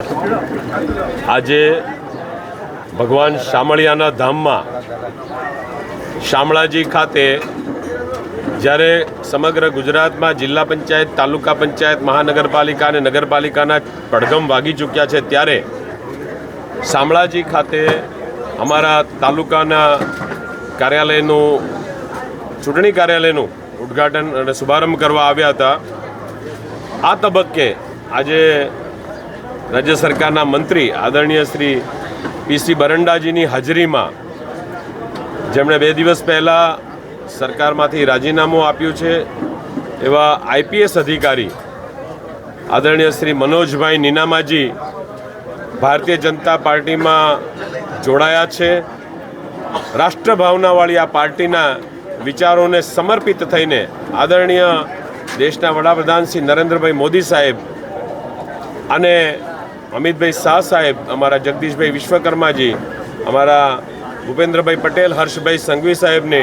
આજે ભગવાન શામળિયાના ધામમાં શામળાજી ખાતે જ્યારે સમગ્ર ગુજરાતમાં જિલ્લા પંચાયત, તાલુકા પંચાયત, મહાનગરપાલિકા અને નગરપાલિકાના પડઘમ વાગી ચૂક્યા છે, ત્યારે શામળાજી ખાતે અમારા તાલુકાના કાર્યાલયનું, ચૂંટણી કાર્યાલયનું ઉદ્ઘાટન અને શુભારંભ કરવા આવ્યા હતા। આ તબક્કે આજે રાજ્ય સરકારના મંત્રી આદરણીય શ્રી પીસી બરંડાજીની હાજરીમાં, જેમણે 2 દિવસ પહેલાં સરકારમાંથી રાજીનામું આપ્યું છે, એવા આઈપીએસ અધિકારી આદરણીય શ્રી મનોજભાઈ નીનામાજી ભારતીય જનતા પાર્ટીમાં જોડાયા છે। રાષ્ટ્રભાવનાવાળી આ પાર્ટીના વિચારોને સમર્પિત થઈને આદરણીય દેશના વડાપ્રધાન શ્રી નરેન્દ્રભાઈ મોદી સાહેબ અને અમિતભાઈ શાહ સાહેબ, અમારા જગદીશભાઈ વિશ્વકર્માજી, અમારા ભૂપેન્દ્રભાઈ પટેલ, હર્ષભાઈ સંઘવી સાહેબને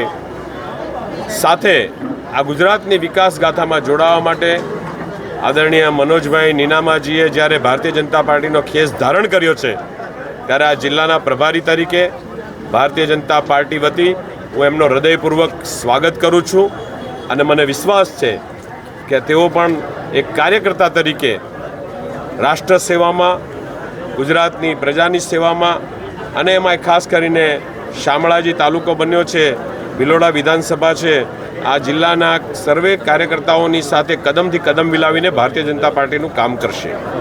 સાથે આ ગુજરાતની વિકાસ ગાથામાં જોડાવા માટે આદરણીય મનોજભાઈ નીનામાજીએ જ્યારે ભારતીય જનતા પાર્ટીનો ખેસ ધારણ કર્યો છે, ત્યારે આ જિલ્લાના પ્રભારી તરીકે ભારતીય જનતા પાર્ટી વતી હું એમનો હૃદયપૂર્વક સ્વાગત કરું છું અને મને વિશ્વાસ છે કે તેઓ પણ એક કાર્યકર્તા તરીકે રાષ્ટ્ર સેવામાં, ગુજરાતની પ્રજાની સેવામાં અને એમાં ખાસ કરીને શામળાજી તાલુકો બન્યો છે, ભિલોડા વિધાનસભા છે, આ જિલ્લાના સર્વે કાર્યકર્તાઓની સાથે કદમથી કદમ મિલાવીને ભારતીય જનતા પાર્ટીનું કામ કરશે।